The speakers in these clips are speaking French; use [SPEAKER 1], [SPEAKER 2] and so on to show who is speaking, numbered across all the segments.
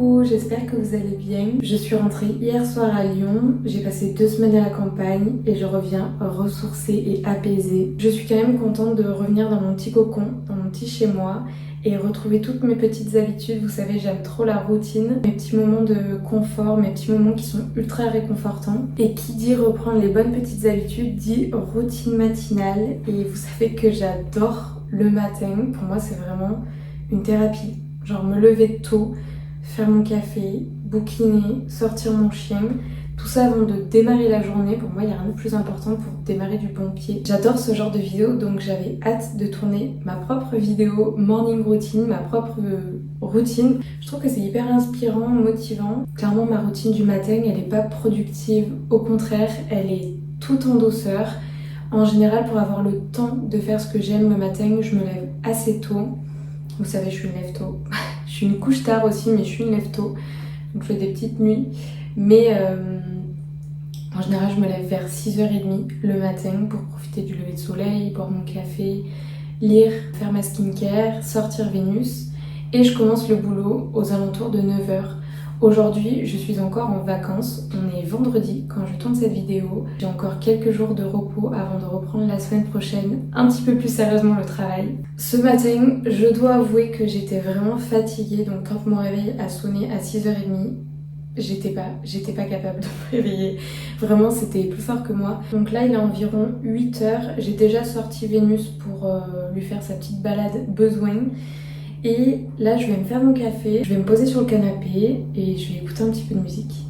[SPEAKER 1] Coucou, j'espère que vous allez bien. Je suis rentrée hier soir à Lyon, j'ai passé 2 semaines à la campagne et je reviens ressourcée et apaisée. Je suis quand même contente de revenir dans mon petit cocon, dans mon petit chez moi et retrouver toutes mes petites habitudes. Vous savez, j'aime trop la routine, mes petits moments de confort, mes petits moments qui sont ultra réconfortants. Et qui dit reprendre les bonnes petites habitudes dit routine matinale. Et vous savez que j'adore le matin, pour moi c'est vraiment une thérapie. Genre me lever tôt, faire mon café, bouquiner, sortir mon chien, tout ça avant de démarrer la journée. Pour moi, il n'y a rien de plus important pour démarrer du bon pied. J'adore ce genre de vidéo, donc j'avais hâte de tourner ma propre vidéo morning routine, ma propre routine. Je trouve que c'est hyper inspirant, motivant. Clairement, ma routine du matin, elle n'est pas productive. Au contraire, elle est tout en douceur. En général, pour avoir le temps de faire ce que j'aime le matin, je me lève assez tôt. Vous savez, je suis une lève-tôt. Je suis une couche tard aussi, mais je suis une lève-tôt. Donc je fais des petites nuits. Mais en général, je me lève vers 6h30 le matin pour profiter du lever de soleil, boire mon café, lire, faire ma skincare, sortir Vénus. Et je commence le boulot aux alentours de 9h. Aujourd'hui, je suis encore en vacances. On est vendredi quand je tourne cette vidéo. J'ai encore quelques jours de repos avant de reprendre la semaine prochaine un petit peu plus sérieusement le travail. Ce matin, je dois avouer que j'étais vraiment fatiguée. Donc quand mon réveil a sonné à 6h30, j'étais pas capable de me réveiller. Vraiment, c'était plus fort que moi. Donc là, il est environ 8h. J'ai déjà sorti Vénus pour lui faire sa petite balade besoin. Et là, je vais me faire mon café, je vais me poser sur le canapé et je vais écouter un petit peu de musique.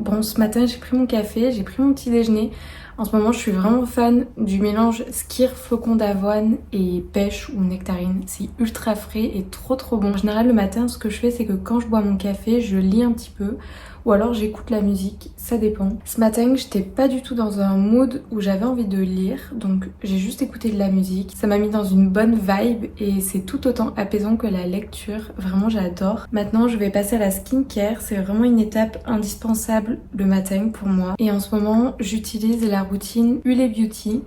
[SPEAKER 1] Bon, ce matin j'ai pris mon café, j'ai pris mon petit déjeuner. En ce moment je suis vraiment fan du mélange skyr, flocon d'avoine et pêche ou nectarine. C'est ultra frais et trop bon. En général le matin ce que je fais c'est que quand je bois mon café je lis un petit peu ou alors j'écoute la musique, ça dépend. Ce matin j'étais pas du tout dans un mood où j'avais envie de lire, donc j'ai juste écouté de la musique. Ça m'a mis dans une bonne vibe et c'est tout autant apaisant que la lecture, vraiment j'adore. Maintenant je vais passer à la skincare, c'est vraiment une étape indispensable le matin pour moi. Et en ce moment j'utilise la routine Huile Beauty.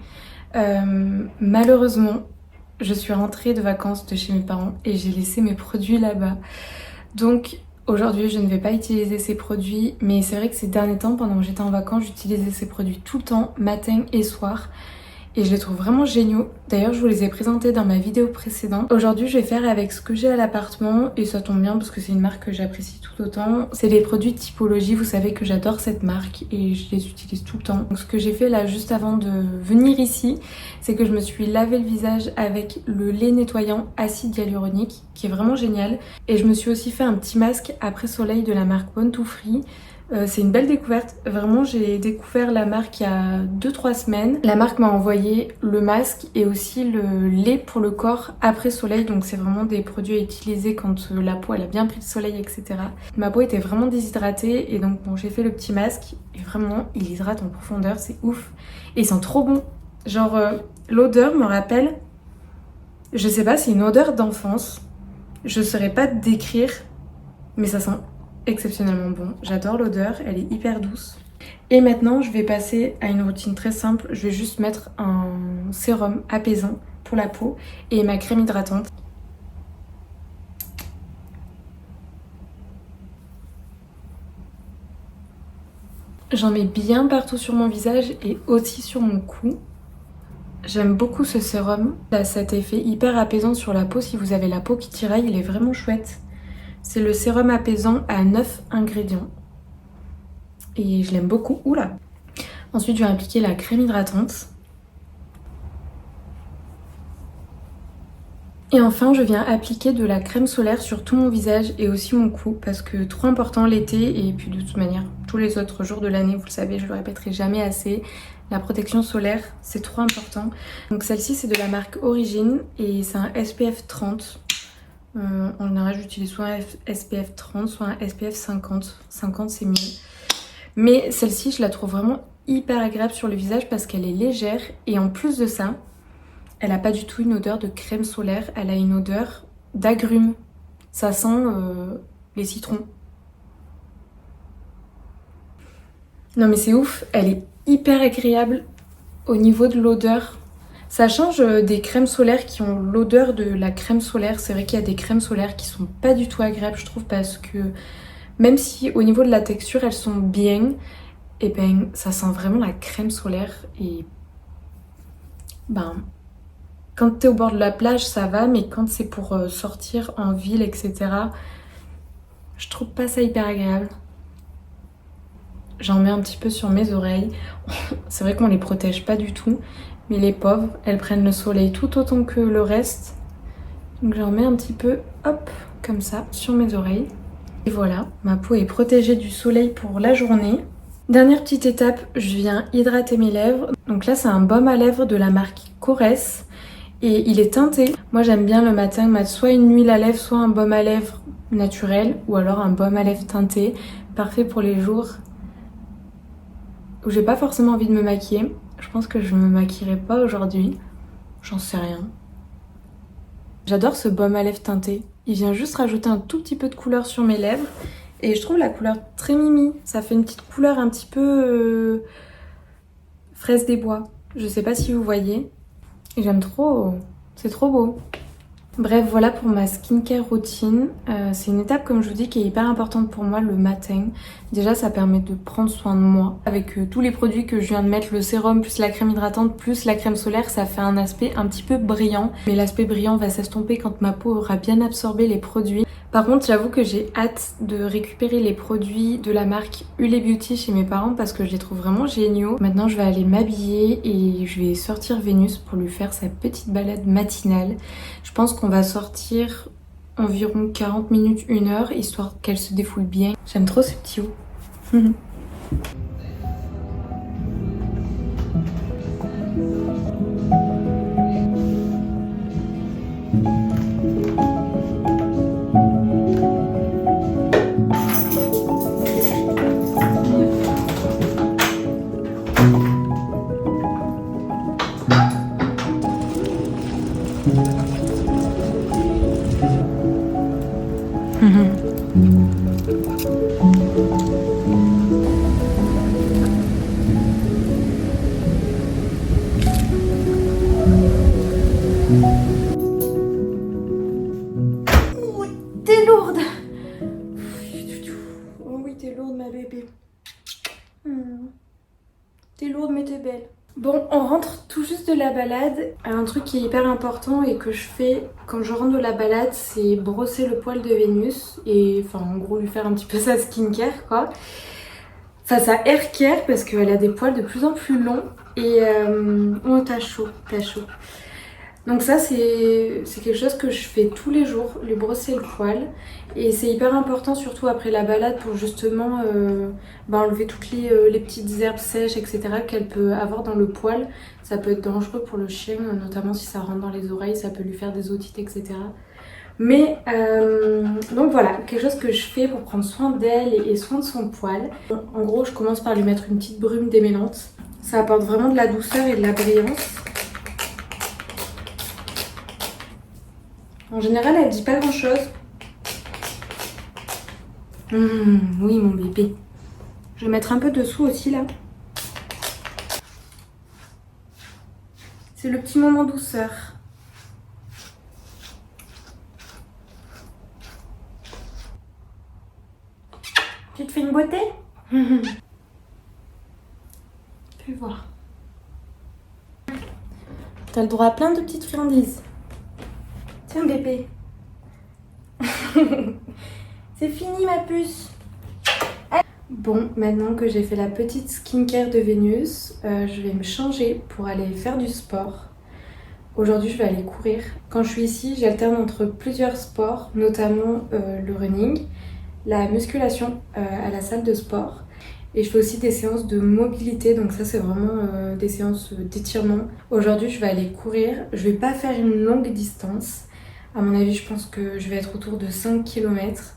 [SPEAKER 1] Malheureusement je suis rentrée de vacances de chez mes parents et j'ai laissé mes produits là-bas. Donc aujourd'hui, je ne vais pas utiliser ces produits, mais c'est vrai que ces derniers temps, pendant que j'étais en vacances, j'utilisais ces produits tout le temps, matin et soir. Et je les trouve vraiment géniaux. D'ailleurs, je vous les ai présentés dans ma vidéo précédente. Aujourd'hui, je vais faire avec ce que j'ai à l'appartement. Et ça tombe bien parce que c'est une marque que j'apprécie tout autant. C'est les produits Typologie. Vous savez que j'adore cette marque et je les utilise tout le temps. Donc, ce que j'ai fait là, juste avant de venir ici, c'est que je me suis lavé le visage avec le lait nettoyant acide hyaluronique, qui est vraiment génial. Et je me suis aussi fait un petit masque après soleil de la marque Born to Free. C'est une belle découverte, vraiment j'ai découvert la marque il y a 2-3 semaines. La marque m'a envoyé le masque et aussi le lait pour le corps après soleil, donc c'est vraiment des produits à utiliser quand la peau elle a bien pris le soleil, etc. Ma peau était vraiment déshydratée et donc bon j'ai fait le petit masque et vraiment il hydrate en profondeur, c'est ouf. Et il sent trop bon, genre l'odeur me rappelle, je sais pas, c'est une odeur d'enfance, je saurais pas te décrire, mais ça sent exceptionnellement bon. J'adore l'odeur, elle est hyper douce. Et maintenant, je vais passer à une routine très simple. Je vais juste mettre un sérum apaisant pour la peau et ma crème hydratante. J'en mets bien partout sur mon visage et aussi sur mon cou. J'aime beaucoup ce sérum. Il a cet effet hyper apaisant sur la peau. Si vous avez la peau qui tiraille, il est vraiment chouette. C'est le sérum apaisant à 9 ingrédients. Et je l'aime beaucoup. Oula! Ensuite, je vais appliquer la crème hydratante. Et enfin, je viens appliquer de la crème solaire sur tout mon visage et aussi mon cou parce que trop important l'été et puis de toute manière tous les autres jours de l'année, vous le savez, je le répéterai jamais assez. La protection solaire, c'est trop important. Donc celle-ci, c'est de la marque Origine et c'est un SPF 30. En général, j'utilise soit un SPF 30, soit un SPF 50. 50, c'est mieux. Mais celle-ci, je la trouve vraiment hyper agréable sur le visage parce qu'elle est légère et en plus de ça, elle n'a pas du tout une odeur de crème solaire, elle a une odeur d'agrumes. Ça sent les citrons. Non mais c'est ouf, elle est hyper agréable au niveau de l'odeur. Ça change des crèmes solaires qui ont l'odeur de la crème solaire. C'est vrai qu'il y a des crèmes solaires qui sont pas du tout agréables, je trouve, parce que même si au niveau de la texture elles sont bien, et ben ça sent vraiment la crème solaire et ben quand t'es au bord de la plage ça va, mais quand c'est pour sortir en ville etc, je trouve pas ça hyper agréable. J'en mets un petit peu sur mes oreilles. C'est vrai qu'on les protège pas du tout, mais les pauvres, elles prennent le soleil tout autant que le reste. Donc j'en mets un petit peu, hop, comme ça, sur mes oreilles. Et voilà, ma peau est protégée du soleil pour la journée. Dernière petite étape, je viens hydrater mes lèvres. Donc là, c'est un baume à lèvres de la marque Corès. Et il est teinté. Moi, j'aime bien le matin mettre soit une huile à lèvres, soit un baume à lèvres naturel, ou alors un baume à lèvres teinté. Parfait pour les jours où j'ai pas forcément envie de me maquiller. Je pense que je me maquillerai pas aujourd'hui. J'en sais rien. J'adore ce baume à lèvres teinté. Il vient juste rajouter un tout petit peu de couleur sur mes lèvres. Et je trouve la couleur très mimi. Ça fait une petite couleur un petit peu fraise des bois. Je sais pas si vous voyez. Et j'aime trop. C'est trop beau. Bref, voilà pour ma skincare routine. C'est une étape, comme je vous dis, qui est hyper importante pour moi le matin. Déjà, ça permet de prendre soin de moi. Avec tous les produits que je viens de mettre, le sérum, plus la crème hydratante, plus la crème solaire, ça fait un aspect un petit peu brillant. Mais l'aspect brillant va s'estomper quand ma peau aura bien absorbé les produits. Par contre, j'avoue que j'ai hâte de récupérer les produits de la marque Ule Beauty chez mes parents parce que je les trouve vraiment géniaux. Maintenant, je vais aller m'habiller et je vais sortir Vénus pour lui faire sa petite balade matinale. Je pense qu'on va sortir environ 40 minutes, 1 heure, histoire qu'elle se défoule bien. J'aime trop ce petit haut. T'es lourde. Oh oui, t'es lourde ma bébé. T'es lourde mais t'es belle. Bon, on rentre tout juste de la balade. Un truc qui est hyper important et que je fais quand je rentre de la balade, c'est brosser le poil de Vénus. Et enfin, en gros, lui faire un petit peu sa skincare, quoi. Enfin, sa hair care parce qu'elle a des poils de plus en plus longs. Et oh, t'as chaud, t'as chaud. Donc ça, c'est quelque chose que je fais tous les jours, lui brosser le poil. Et c'est hyper important, surtout après la balade, pour justement enlever toutes les petites herbes sèches, etc. qu'elle peut avoir dans le poil. Ça peut être dangereux pour le chien, notamment si ça rentre dans les oreilles, ça peut lui faire des otites, etc. Mais donc voilà, quelque chose que je fais pour prendre soin d'elle et soin de son poil. En gros, je commence par lui mettre une petite brume démêlante. Ça apporte vraiment de la douceur et de la brillance. En général, elle dit pas grand chose. Oui, mon bébé. Je vais mettre un peu dessous aussi là. C'est le petit moment douceur. Tu te fais une beauté? Fais voir. T'as le droit à plein de petites friandises. Tiens bébé. C'est fini ma puce. Bon, maintenant que j'ai fait la petite skincare de Vénus, je vais me changer pour aller faire du sport. Aujourd'hui, je vais aller courir. Quand je suis ici, j'alterne entre plusieurs sports, notamment le running, la musculation à la salle de sport. Et je fais aussi des séances de mobilité, donc ça c'est vraiment des séances d'étirement. Aujourd'hui, je vais aller courir. Je vais pas faire une longue distance. À mon avis, je pense que je vais être autour de 5 km.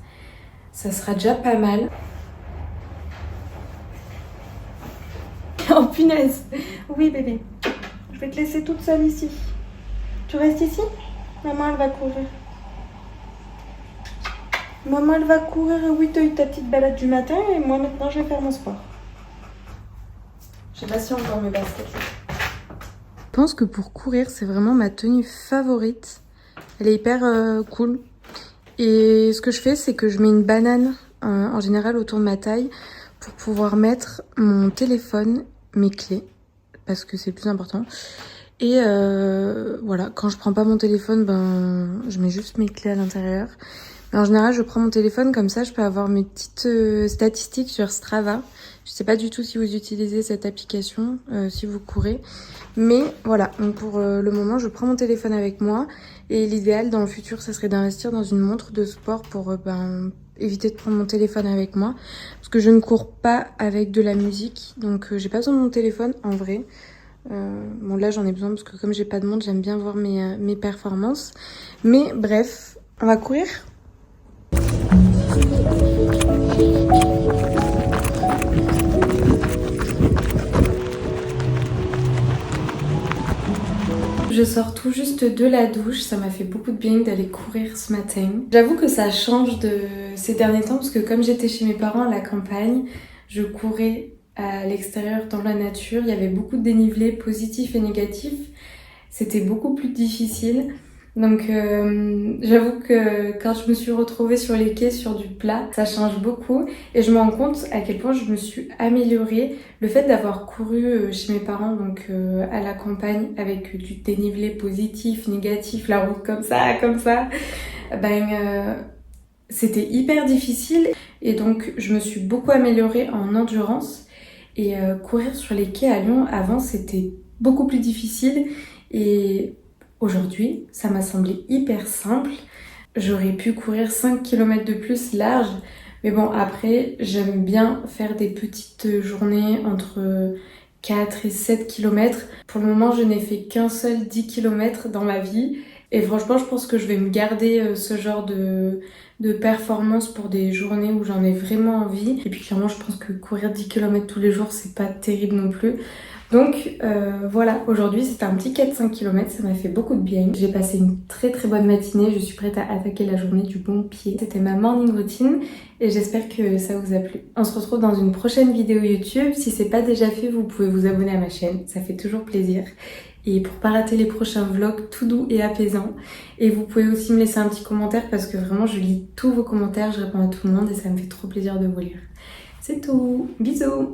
[SPEAKER 1] Ça sera déjà pas mal. Oh punaise! Oui bébé, je vais te laisser toute seule ici. Tu restes ici? Maman elle va courir. Maman elle va courir, oui t'as eu ta petite balade du matin et moi maintenant je vais faire mon sport. Je sais pas si on voit mes baskets. Je pense que pour courir c'est vraiment ma tenue favorite. Elle est hyper cool. Et ce que je fais c'est que je mets une banane en général autour de ma taille pour pouvoir mettre mon téléphone, mes clés, parce que c'est le plus important. Et voilà, quand je prends pas mon téléphone, ben je mets juste mes clés à l'intérieur. Mais en général, je prends mon téléphone comme ça, je peux avoir mes petites statistiques sur Strava. Je sais pas du tout si vous utilisez cette application, si vous courez. Mais voilà, donc pour le moment, je prends mon téléphone avec moi. Et l'idéal dans le futur, ça serait d'investir dans une montre de sport pour éviter de prendre mon téléphone avec moi. Parce que je ne cours pas avec de la musique, donc j'ai pas besoin de mon téléphone en vrai. Bon là j'en ai besoin parce que comme j'ai pas de montre, j'aime bien voir mes performances. Mais bref, on va courir. Je sors tout juste de la douche, ça m'a fait beaucoup de bien d'aller courir ce matin. J'avoue que ça change de ces derniers temps parce que comme j'étais chez mes parents à la campagne, je courais à l'extérieur dans la nature, il y avait beaucoup de dénivelé positif et négatif. C'était beaucoup plus difficile. Donc j'avoue que quand je me suis retrouvée sur les quais sur du plat, ça change beaucoup et je me rends compte à quel point je me suis améliorée. Le fait d'avoir couru chez mes parents, donc à la campagne avec du dénivelé positif, négatif, la route comme ça, c'était hyper difficile et donc je me suis beaucoup améliorée en endurance et courir sur les quais à Lyon avant c'était beaucoup plus difficile et aujourd'hui, ça m'a semblé hyper simple. J'aurais pu courir 5 km de plus large. Mais bon, après, j'aime bien faire des petites journées entre 4 et 7 km. Pour le moment, je n'ai fait qu'un seul 10 km dans ma vie. Et franchement, je pense que je vais me garder ce genre de performance pour des journées où j'en ai vraiment envie. Et puis clairement, je pense que courir 10 km tous les jours, c'est pas terrible non plus. Donc voilà, aujourd'hui c'était un petit 4-5 km, ça m'a fait beaucoup de bien. J'ai passé une très très bonne matinée, je suis prête à attaquer la journée du bon pied. C'était ma morning routine et j'espère que ça vous a plu. On se retrouve dans une prochaine vidéo YouTube. Si c'est pas déjà fait, vous pouvez vous abonner à ma chaîne, ça fait toujours plaisir. Et pour pas rater les prochains vlogs tout doux et apaisants. Et vous pouvez aussi me laisser un petit commentaire parce que vraiment je lis tous vos commentaires, je réponds à tout le monde et ça me fait trop plaisir de vous lire. C'est tout, bisous!